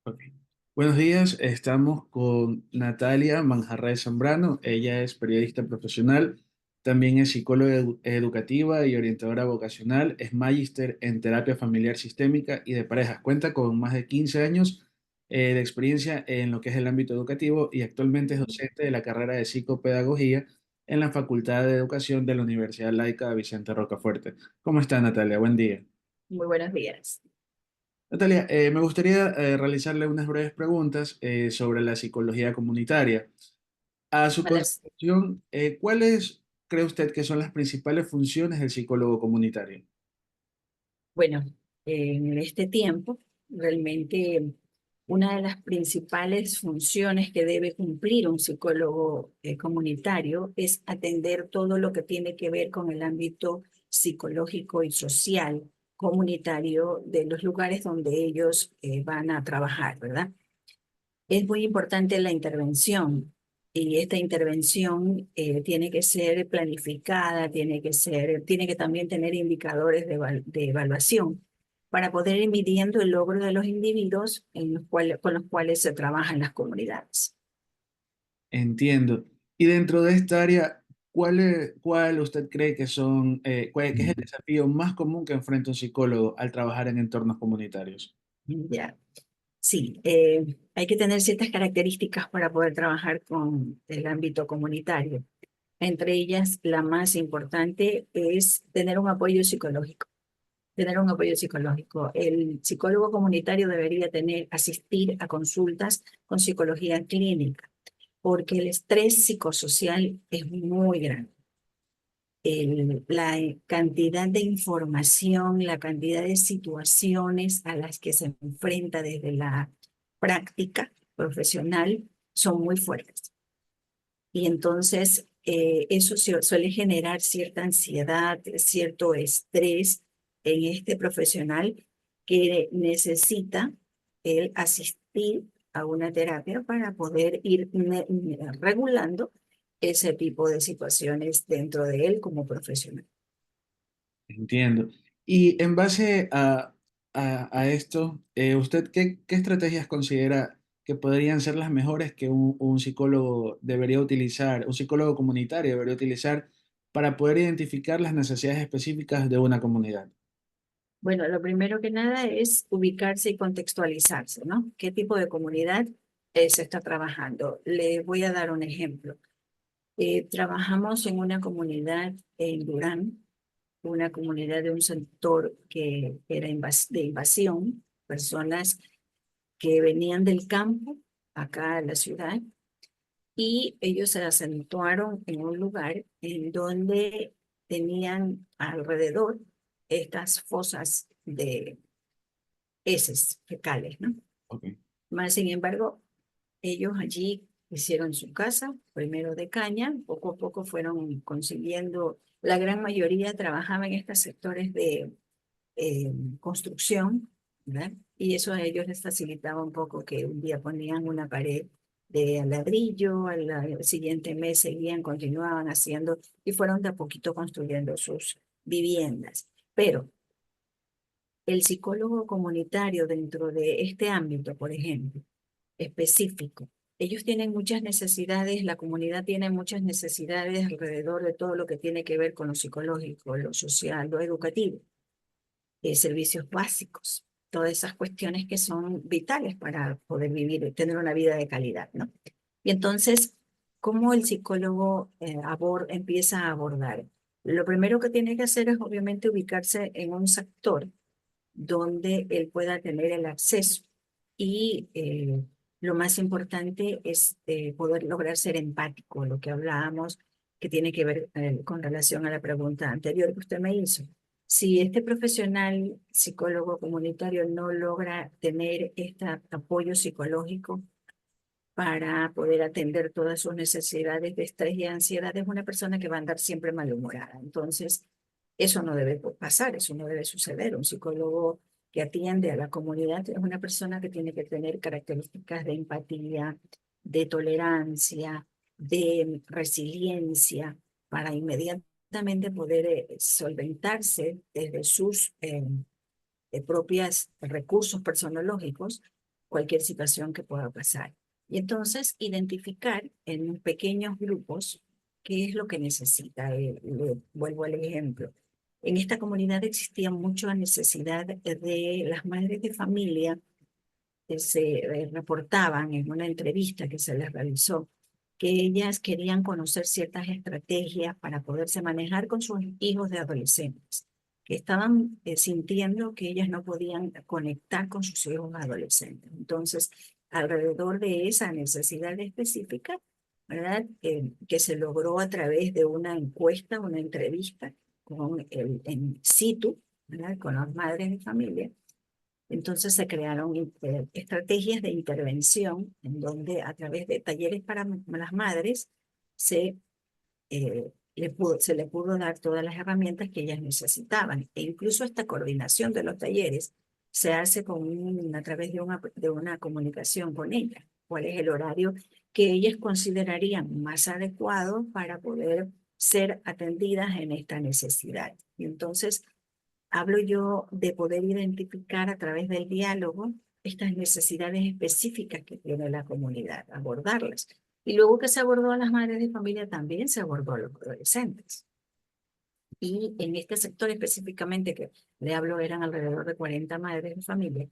Ok. Buenos días, estamos con Natalia Manjarres Zambrano. Ella es periodista profesional, también es psicóloga educativa y orientadora vocacional, es magíster en terapia familiar sistémica y de parejas. Cuenta con más de 15 años de experiencia en lo que es el ámbito educativo y actualmente es docente de la carrera de psicopedagogía en la Facultad de Educación de la Universidad Laica de Vicente Rocafuerte. ¿Cómo está, Natalia? Buen día. Muy buenos días. Natalia, me gustaría realizarle unas breves preguntas sobre la psicología comunitaria. A su Hola. concepción, ¿cuáles cree usted que son las principales funciones del psicólogo comunitario? Bueno, en este tiempo, realmente una de las principales funciones que debe cumplir un psicólogo comunitario es atender todo lo que tiene que ver con el ámbito psicológico y social comunitario de los lugares donde ellos van a trabajar, ¿verdad? Es muy importante la intervención y esta intervención tiene que ser planificada, tiene que también tener indicadores de evaluación para poder ir midiendo el logro de los individuos con los cuales se trabaja en las comunidades. Entiendo. Y dentro de esta área, ¿cuál usted cree que son, qué es el desafío más común que enfrenta un psicólogo al trabajar en entornos comunitarios? Ya. Sí, hay que tener ciertas características para poder trabajar con el ámbito comunitario. Entre ellas, la más importante es tener un apoyo psicológico. Tener un apoyo psicológico. El psicólogo comunitario debería asistir a consultas con psicología clínica, porque el estrés psicosocial es muy grande. La cantidad de información, la cantidad de situaciones a las que se enfrenta desde la práctica profesional son muy fuertes. Y entonces eso suele generar cierta ansiedad, cierto estrés en este profesional que necesita el asistir a una terapia para poder ir regulando ese tipo de situaciones dentro de él como profesional. Entiendo. Y en base a esto, ¿usted qué estrategias considera que podrían ser las mejores que un psicólogo debería utilizar, un psicólogo comunitario debería utilizar para poder identificar las necesidades específicas de una comunidad? Bueno, lo primero que nada es ubicarse y contextualizarse, ¿no? ¿Qué tipo de comunidad se está trabajando? Le voy a dar un ejemplo. Trabajamos en una comunidad en Durán, una comunidad de un sector que era de invasión, personas que venían del campo acá a la ciudad y ellos se acentuaron en un lugar en donde tenían alrededor estas fosas de heces fecales, ¿no? Ok. Más sin embargo, ellos allí hicieron su casa, primero de caña, poco a poco fueron consiguiendo, la gran mayoría trabajaba en estos sectores de construcción, ¿verdad? Y eso a ellos les facilitaba un poco que un día ponían una pared de ladrillo, al siguiente mes seguían, continuaban haciendo y fueron de a poquito construyendo sus viviendas. Pero el psicólogo comunitario dentro de este ámbito, por ejemplo, específico. Ellos tienen muchas necesidades, la comunidad tiene muchas necesidades alrededor de todo lo que tiene que ver con lo psicológico, lo social, lo educativo, servicios básicos, todas esas cuestiones que son vitales para poder vivir, tener una vida de calidad, ¿no? Y entonces, ¿cómo el psicólogo empieza a abordar? Lo primero que tiene que hacer es obviamente ubicarse en un sector donde él pueda tener el acceso. Y lo más importante es poder lograr ser empático, lo que hablábamos, que tiene que ver con relación a la pregunta anterior que usted me hizo. Si este profesional psicólogo comunitario no logra tener este apoyo psicológico para poder atender todas sus necesidades de estrés y ansiedad, es una persona que va a andar siempre malhumorada. Entonces, eso no debe pasar, eso no debe suceder. Un psicólogo que atiende a la comunidad es una persona que tiene que tener características de empatía, de tolerancia, de resiliencia, para inmediatamente poder solventarse desde sus propios recursos personológicos cualquier situación que pueda pasar. Y entonces identificar en pequeños grupos qué es lo que necesita. Vuelvo al ejemplo. En esta comunidad existía mucha necesidad de las madres de familia que se reportaban en una entrevista que se les realizó, que ellas querían conocer ciertas estrategias para poderse manejar con sus hijos de adolescentes, que estaban sintiendo que ellas no podían conectar con sus hijos adolescentes. Entonces, alrededor de esa necesidad específica, ¿verdad? Que se logró a través de una encuesta, una entrevista con en situ, ¿verdad? Con las madres de familia. Entonces se crearon estrategias de intervención en donde a través de talleres para las madres se, se le pudo dar todas las herramientas que ellas necesitaban. E incluso esta coordinación de los talleres se hace a través de una comunicación con ellas. ¿Cuál es el horario que ellas considerarían más adecuado para poder ser atendidas en esta necesidad? Y entonces hablo yo de poder identificar a través del diálogo estas necesidades específicas que tiene la comunidad, abordarlas. Y luego que se abordó a las madres de familia, también se abordó a los adolescentes. Y en este sector específicamente que le hablo, eran alrededor de 40 madres de familia,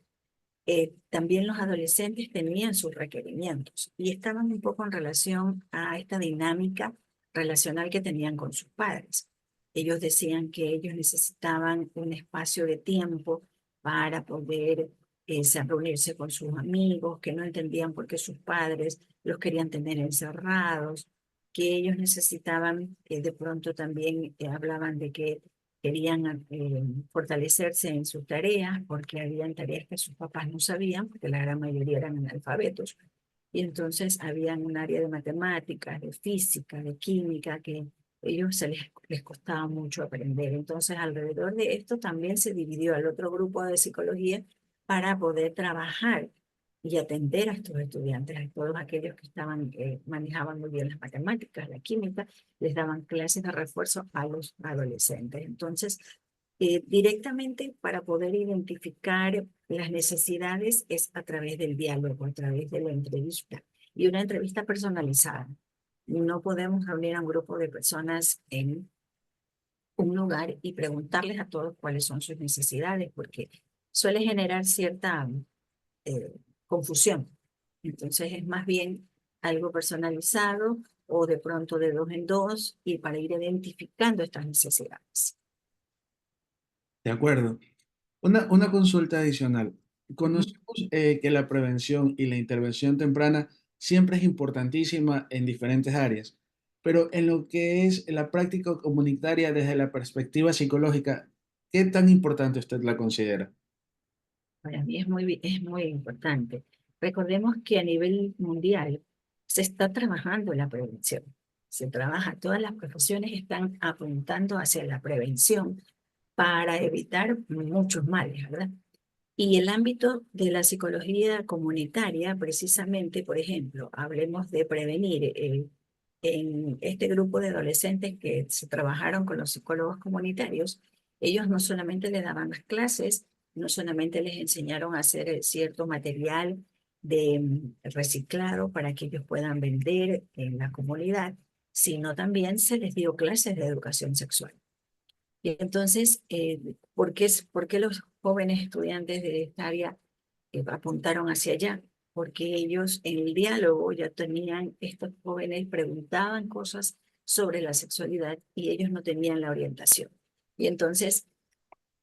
también los adolescentes tenían sus requerimientos y estaban un poco en relación a esta dinámica relacional que tenían con sus padres. Ellos decían que ellos necesitaban un espacio de tiempo para poder reunirse con sus amigos, que no entendían por qué sus padres los querían tener encerrados, que ellos necesitaban, de pronto también hablaban de que querían fortalecerse en sus tareas, porque habían tareas que sus papás no sabían, porque la gran mayoría eran analfabetos. Y entonces había un área de matemáticas, de física, de química, que ellos les costaba mucho aprender. Entonces, alrededor de esto también se dividió al otro grupo de psicología para poder trabajar y atender a estos estudiantes, a todos aquellos que manejaban muy bien las matemáticas, la química, les daban clases de refuerzo a los adolescentes. Entonces, directamente para poder identificar las necesidades es a través del diálogo, a través de la entrevista y una entrevista personalizada. No podemos reunir a un grupo de personas en un lugar y preguntarles a todos cuáles son sus necesidades, porque suele generar cierta eh, confusión. Entonces es más bien algo personalizado o de pronto de dos en dos y para ir identificando estas necesidades. De acuerdo. Una consulta adicional. Ujú. Conocemos que la prevención y la intervención temprana siempre es importantísima en diferentes áreas, pero en lo que es la práctica comunitaria desde la perspectiva psicológica, ¿qué tan importante usted la considera? Para mí es muy importante. Recordemos que a nivel mundial se está trabajando en la prevención. Se trabaja, todas las profesiones están apuntando hacia la prevención para evitar muchos males, ¿verdad? Y el ámbito de la psicología comunitaria, precisamente, por ejemplo, hablemos de prevenir. En este grupo de adolescentes que se trabajaron con los psicólogos comunitarios, ellos no solamente les daban las clases, no solamente les enseñaron a hacer cierto material de reciclado para que ellos puedan vender en la comunidad, sino también se les dio clases de educación sexual. Y entonces, por qué los jóvenes estudiantes de esta área apuntaron hacia allá? Porque ellos en el diálogo ya tenían, estos jóvenes preguntaban cosas sobre la sexualidad y ellos no tenían la orientación. Y entonces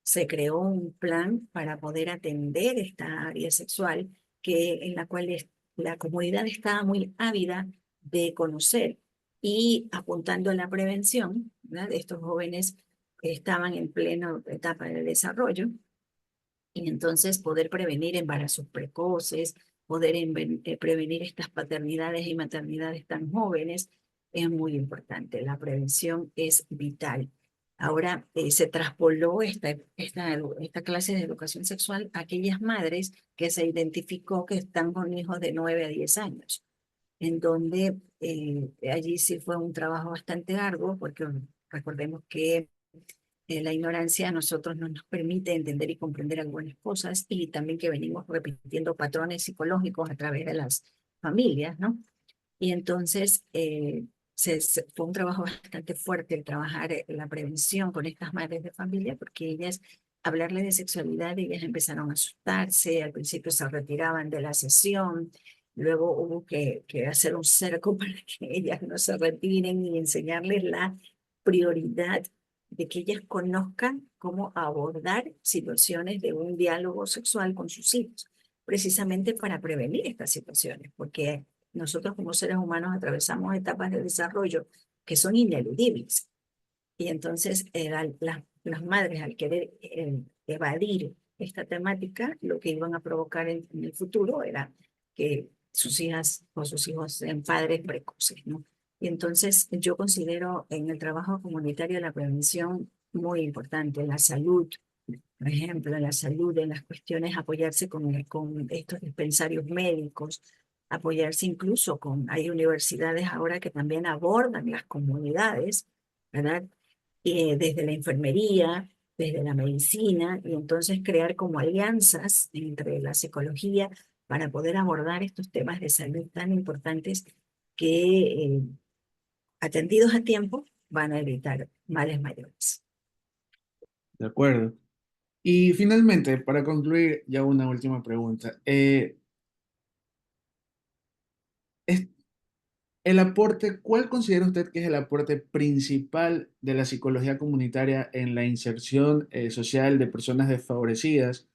se creó un plan para poder atender esta área sexual en la cual la comunidad estaba muy ávida de conocer y apuntando a la prevención, ¿verdad? Estos jóvenes estaban en plena etapa de desarrollo y entonces poder prevenir embarazos precoces, poder prevenir estas paternidades y maternidades tan jóvenes es muy importante. La prevención es vital. Ahora se traspoló esta clase de educación sexual a aquellas madres que se identificó que están con hijos de 9 a 10 años, en donde allí sí fue un trabajo bastante arduo, porque recordemos que La ignorancia a nosotros no nos permite entender y comprender algunas cosas y también que venimos repitiendo patrones psicológicos a través de las familias, ¿no? Y entonces fue un trabajo bastante fuerte el trabajar la prevención con estas madres de familia, porque ellas, hablarle de sexualidad, ellas empezaron a asustarse, al principio se retiraban de la sesión, luego hubo que hacer un cerco para que ellas no se retiren y enseñarles la prioridad de que ellas conozcan cómo abordar situaciones de un diálogo sexual con sus hijos, precisamente para prevenir estas situaciones, porque nosotros como seres humanos atravesamos etapas de desarrollo que son ineludibles. Y entonces las madres al querer evadir esta temática, lo que iban a provocar en el futuro era que sus hijas o sus hijos sean padres precoces, ¿no? Y entonces yo considero en el trabajo comunitario la prevención muy importante, la salud, por ejemplo, en la salud, en las cuestiones, apoyarse con estos dispensarios médicos, apoyarse incluso hay universidades ahora que también abordan las comunidades, ¿verdad? Desde la enfermería, desde la medicina, y entonces crear como alianzas entre la psicología para poder abordar estos temas de salud tan importantes que, atendidos a tiempo, van a evitar males mayores. De acuerdo. Y finalmente, para concluir, ya una última pregunta. Es- el aporte, ¿cuál considera usted que es el aporte principal de la psicología comunitaria en la inserción social de personas desfavorecidas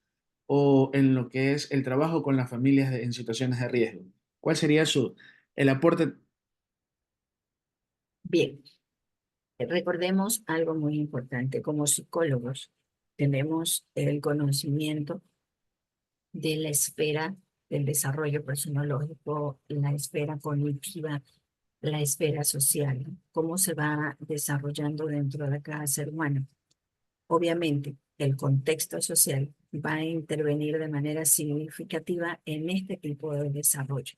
o en lo que es el trabajo con las familias en situaciones de riesgo? ¿Cuál sería el aporte? Bien. Recordemos algo muy importante. Como psicólogos, tenemos el conocimiento de la esfera del desarrollo personológico, la esfera cognitiva, la esfera social, ¿no? Cómo se va desarrollando dentro de cada ser humano. Obviamente, el contexto social va a intervenir de manera significativa en este tipo de desarrollo.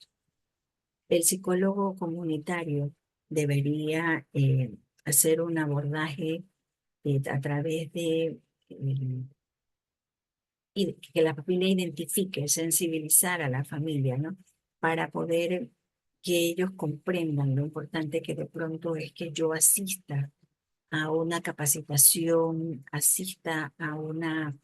El psicólogo comunitario debería hacer un abordaje a través de que la familia identifique, sensibilizar a la familia, ¿no? Para poder que ellos comprendan lo importante que de pronto es que yo asista a una capacitación, asista a una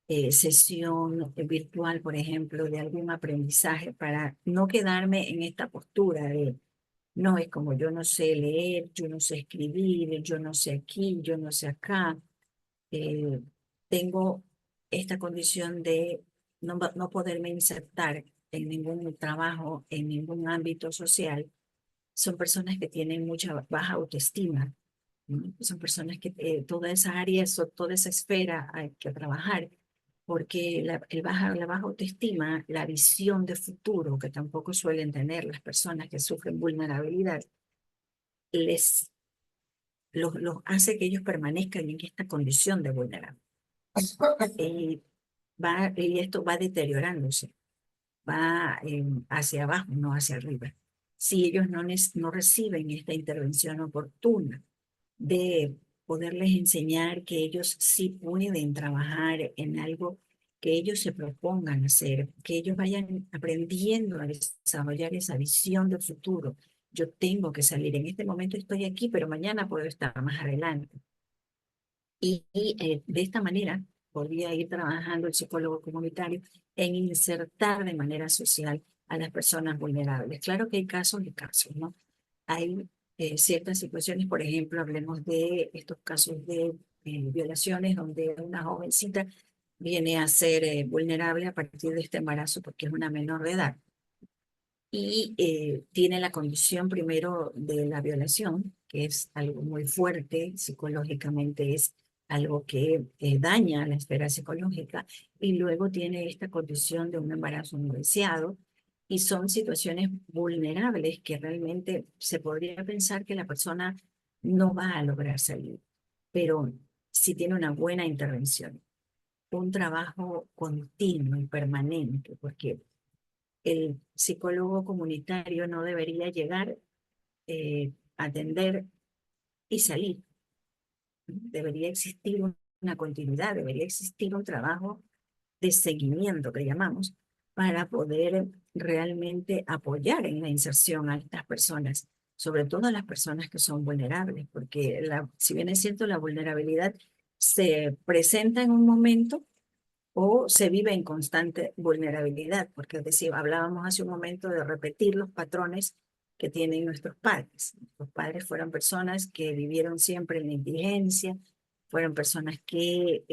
sesión virtual, por ejemplo, de algún aprendizaje para no quedarme en esta postura de, no, es como yo no sé leer, yo no sé escribir, yo no sé aquí, yo no sé acá, eh, tengo esta condición de no poderme insertar en ningún trabajo, en ningún ámbito social. Son personas que tienen mucha baja autoestima, ¿no? Son personas que toda esa área, toda esa esfera hay que trabajar, porque la baja autoestima, la visión de futuro que tampoco suelen tener las personas que sufren vulnerabilidad, les los hace que ellos permanezcan en esta condición de vulnerabilidad. Y, y esto va deteriorándose, va hacia abajo, no hacia arriba. Si ellos no reciben esta intervención oportuna de poderles enseñar que ellos sí pueden trabajar en algo que ellos se propongan hacer, que ellos vayan aprendiendo a desarrollar esa visión del futuro. Yo tengo que salir, en este momento estoy aquí, pero mañana puedo estar más adelante. De esta manera podría ir trabajando el psicólogo comunitario en insertar de manera social a las personas vulnerables. Claro que hay casos y casos, ¿no? Hay ciertas situaciones, por ejemplo, hablemos de estos casos de violaciones donde una jovencita viene a ser vulnerable a partir de este embarazo porque es una menor de edad y tiene la condición primero de la violación, que es algo muy fuerte, psicológicamente es algo que daña la esfera psicológica, y luego tiene esta condición de un embarazo no deseado, y son situaciones vulnerables que realmente se podría pensar que la persona no va a lograr salir, pero si tiene una buena intervención, un trabajo continuo y permanente, porque el psicólogo comunitario no debería llegar, atender y salir. Debería existir una continuidad, debería existir un trabajo de seguimiento que llamamos para poder realmente apoyar en la inserción a estas personas, sobre todo a las personas que son vulnerables, porque si bien es cierto, la vulnerabilidad se presenta en un momento o se vive en constante vulnerabilidad, porque es decir, hablábamos hace un momento de repetir los patrones que tienen nuestros padres. Los padres fueron personas que vivieron siempre en la indigencia, fueron personas que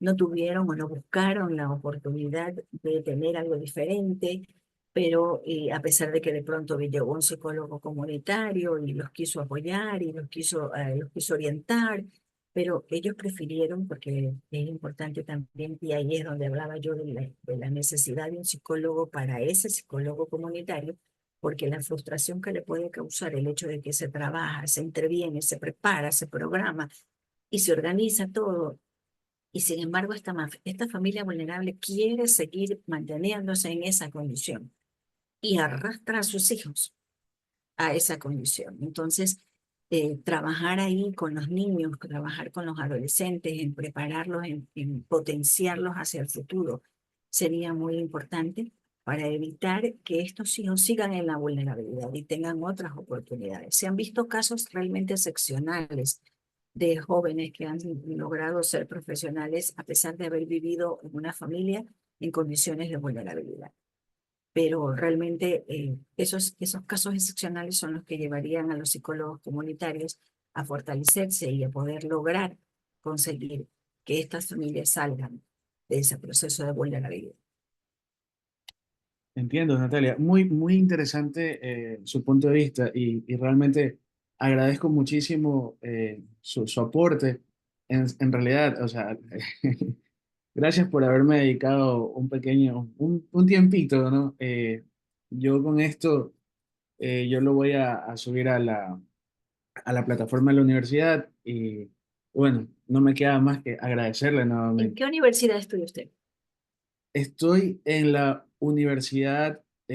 no tuvieron o no buscaron la oportunidad de tener algo diferente, pero a pesar de que de pronto llegó un psicólogo comunitario y los quiso apoyar y los quiso orientar, pero ellos prefirieron, porque es importante también, y ahí es donde hablaba yo de la necesidad de un psicólogo para ese psicólogo comunitario, porque la frustración que le puede causar el hecho de que se trabaja, se interviene, se prepara, se programa y se organiza todo, y sin embargo esta familia vulnerable quiere seguir manteniéndose en esa condición y arrastra a sus hijos a esa condición. Entonces, trabajar ahí con los niños, trabajar con los adolescentes, en prepararlos, en potenciarlos hacia el futuro, sería muy importante para evitar que estos hijos sigan en la vulnerabilidad y tengan otras oportunidades. Se han visto casos realmente excepcionales de jóvenes que han logrado ser profesionales a pesar de haber vivido en una familia en condiciones de vulnerabilidad, pero realmente esos casos excepcionales son los que llevarían a los psicólogos comunitarios a fortalecerse y a poder lograr conseguir que estas familias salgan de ese proceso de vulnerabilidad. Entiendo, Natalia. Muy, muy interesante su punto de vista y realmente agradezco muchísimo su aporte. En realidad, o sea, gracias por haberme dedicado un tiempito, ¿no? Yo con esto, yo lo voy a subir a la plataforma de la universidad y bueno, no me queda más que agradecerle ¿En nuevamente. qué universidad estudia usted? Estoy en la Universidad